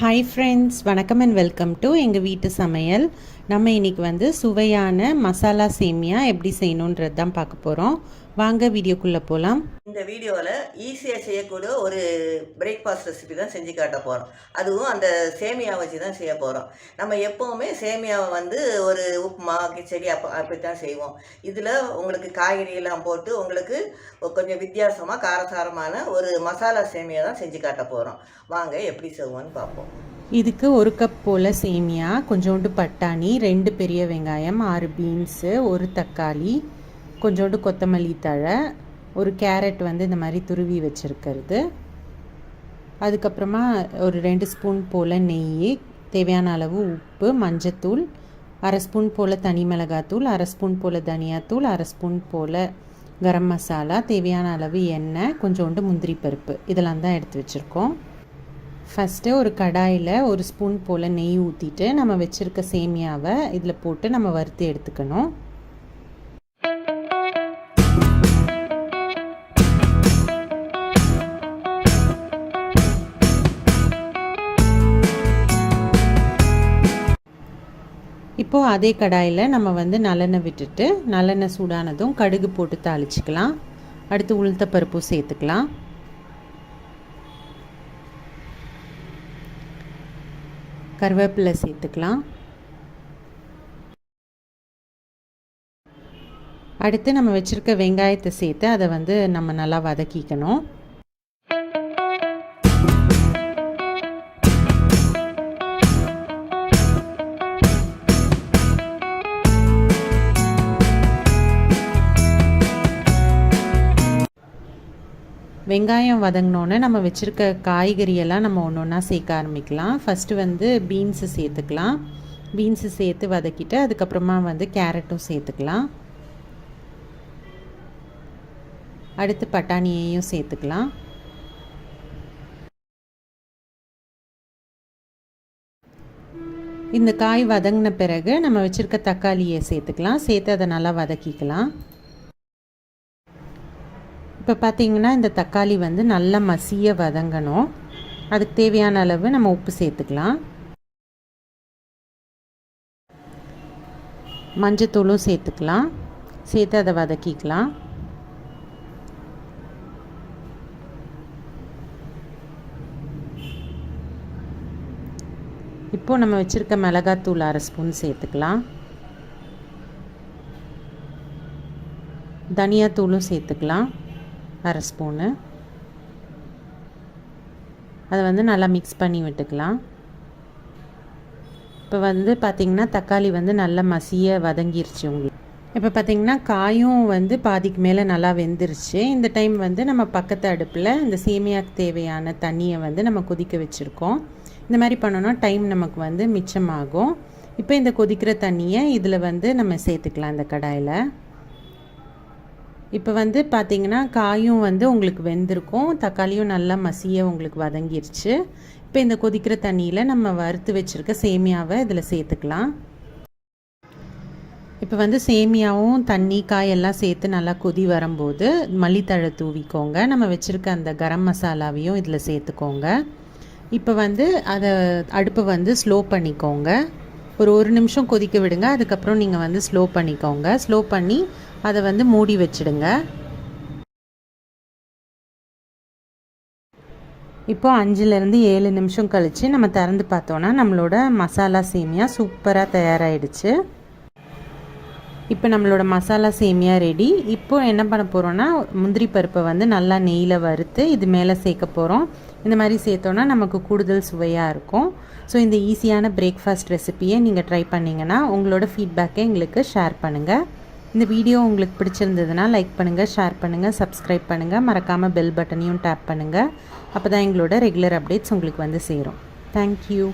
Hi friends, வணக்கம் and welcome to எங்கள் வீட்டு சமையல். நம்ம இன்றைக்கி வந்து சுவையான மசாலா சேமியா எப்படி செய்யணுன்றது தான் பார்க்க போகிறோம். வாங்க வீடியோக்குள்ளே போகலாம். இந்த வீடியோவில் ஈஸியாக செய்யக்கூடிய ஒரு பிரேக்ஃபாஸ்ட் ரெசிபி தான் செஞ்சு காட்ட போகிறோம். அதுவும் அந்த சேமியா வச்சு தான் செய்ய போகிறோம். நம்ம எப்போவுமே சேமியாவை வந்து ஒரு உப்புமா கிச்சடி அப்படி தான் செய்வோம். இதில் உங்களுக்கு காய்கறியெல்லாம் போட்டு உங்களுக்கு கொஞ்சம் வித்தியாசமாக காரசாரமான ஒரு மசாலா சேமியா தான் செஞ்சு காட்ட போகிறோம். வாங்க எப்படி செய்வோன்னு பார்ப்போம். இதுக்கு 1 கப் போல் சேமியா, கொஞ்சோண்டு பட்டாணி, 2 பெரிய வெங்காயம், 6 பீன்ஸு, 1 தக்காளி, கொஞ்சோண்டு கொத்தமல்லி தழை, ஒரு கேரட் வந்து இந்த மாதிரி துருவி வச்சுருக்கிறது, அதுக்கப்புறமா ஒரு 2 ஸ்பூன் போல் நெய், தேவையான அளவு உப்பு, மஞ்சத்தூள், 1/2 ஸ்பூன் போல் தனி மிளகாத்தூள், 1/2 ஸ்பூன் போல் தனியாத்தூள், 1/2 ஸ்பூன் போல் கரம் மசாலா, தேவையான அளவு எண்ணெய், கொஞ்சோண்டு முந்திரி பருப்பு, இதெல்லாம் தான் எடுத்து வச்சுருக்கோம். ஃபஸ்ட்டு ஒரு கடாயில் 1 ஸ்பூன் போல் நெய் ஊற்றிட்டு நம்ம வச்சுருக்க சேமியாவை இதில் போட்டு நம்ம வறுத்து எடுத்துக்கணும். இப்போது அதே கடாயில் நம்ம வந்து நல்லெண்ணெய் விட்டுட்டு நல்லெண்ணெய் சூடானதும் கடுகு போட்டு தாளிச்சிக்கலாம். அடுத்து உளுத்தப்பருப்பும் சேர்த்துக்கலாம். கருவேப்பிலை சேர்த்துக்கலாம். அடுத்து நம்ம வச்சுருக்க வெங்காயத்தை சேர்த்து அதை வந்து நம்ம நல்லா வதக்கிக்கணும். வெங்காயம் வதங்கினோன்னே நம்ம வச்சுருக்க காய்கறியெல்லாம் நம்ம ஒன்று ஒன்றா சேர்க்க ஆரம்பிக்கலாம். ஃபஸ்ட்டு வந்து பீன்ஸு சேர்த்துக்கலாம். பீன்ஸு சேர்த்து வதக்கிட்டு அதுக்கப்புறமா வந்து கேரட்டும் சேர்த்துக்கலாம். அடுத்து பட்டாணியையும் சேர்த்துக்கலாம். இந்த காய் வதங்கின பிறகு நம்ம வச்சுருக்க தக்காளியை சேர்த்துக்கலாம். சேர்த்து அதை நல்லா வதக்கிக்கலாம். இப்போ பார்த்திங்கன்னா இந்த தக்காளி வந்து நல்லா மசிய வதங்கணும். அதுக்கு தேவையான அளவு நம்ம உப்பு சேர்த்துக்கலாம். மஞ்சத்தூளும் சேர்த்துக்கலாம். சேர்த்து அதை வதக்கிக்கலாம். இப்போது நம்ம வச்சுருக்க மிளகாத்தூள் 1/2 ஸ்பூன் சேர்த்துக்கலாம். தனியாத்தூளும் சேர்த்துக்கலாம் 1/2 ஸ்பூனு. அதை வந்து நல்லா மிக்ஸ் பண்ணி விட்டுக்கலாம். இப்போ வந்து பார்த்திங்கன்னா தக்காளி வந்து நல்லா மசிய வதங்கிருச்சு உங்களுக்கு. இப்போ பார்த்திங்கன்னா காயும் வந்து பாதிக்கு மேலே நல்லா வெந்துருச்சு. இந்த டைம் வந்து நம்ம பக்கத்து அடுப்பில் இந்த சேமியாவுக்கு தேவையான தண்ணியை வந்து நம்ம கொதிக்க வச்சுருக்கோம். இந்த மாதிரி பண்ணோன்னா டைம் நமக்கு வந்து மிச்சமாகும். இப்போ இந்த கொதிக்கிற தண்ணியை இதில் வந்து நம்ம சேர்த்துக்கலாம் இந்த கடாயில். இப்போ வந்து பார்த்திங்கன்னா காயும் வந்து உங்களுக்கு வெந்திருக்கும், தக்காளியும் நல்லா மசிய உங்களுக்கு வதங்கிருச்சு. இப்போ இந்த கொதிக்கிற தண்ணியில் நம்ம வறுத்து வச்சுருக்க சேமியாவை இதில் சேர்த்துக்கலாம். இப்போ வந்து சேமியாவும் தண்ணி காயெல்லாம் சேர்த்து நல்லா கொதி வரும்போது மல்லித்தழை தூவிக்கோங்க. நம்ம வச்சுருக்க அந்த கரம் மசாலாவையும் இதில் சேர்த்துக்கோங்க. இப்போ வந்து அதை அடுப்பை வந்து ஸ்லோ பண்ணிக்கோங்க. ஒரு 1 நிமிஷம் கொதிக்க விடுங்க. அதுக்கப்புறம் நீங்கள் வந்து ஸ்லோ பண்ணிக்கோங்க. ஸ்லோ பண்ணி அதை வந்து மூடி வச்சுடுங்க. இப்போ 5லேருந்து 7 நிமிஷம் கழித்து நம்ம திறந்து பார்த்தோன்னா நம்மளோட மசாலா சேமியா சூப்பராக தயாராகிடுச்சு. இப்போ நம்மளோட மசாலா சேமியா ரெடி. இப்போ என்ன பண்ண போகிறோன்னா முந்திரி பருப்பை வந்து நல்லா நெய்யில் வறுத்து இது மேலே சேர்க்க போகிறோம். இந்த மாதிரி சேர்த்தோன்னா நமக்கு கூடுதல் சுவையாக இருக்கும். ஸோ இந்த ஈஸியான பிரேக்ஃபாஸ்ட் ரெசிப்பியை நீங்கள் ட்ரை பண்ணிங்கன்னா உங்களோட ஃபீட்பேக்கை எங்களுக்கு ஷேர் பண்ணுங்கள். இந்த வீடியோ உங்களுக்கு பிடிச்சிருந்ததுன்னா லைக் பண்ணுங்கள், ஷேர் பண்ணுங்கள், சப்ஸ்கிரைப் பண்ணுங்கள். மறக்காமல் பெல் பட்டனையும் டேப் பண்ணுங்கள். அப்போ தான் எங்களோட ரெகுலர் அப்டேட்ஸ் உங்களுக்கு வந்து சேரும். தேங்க்யூ.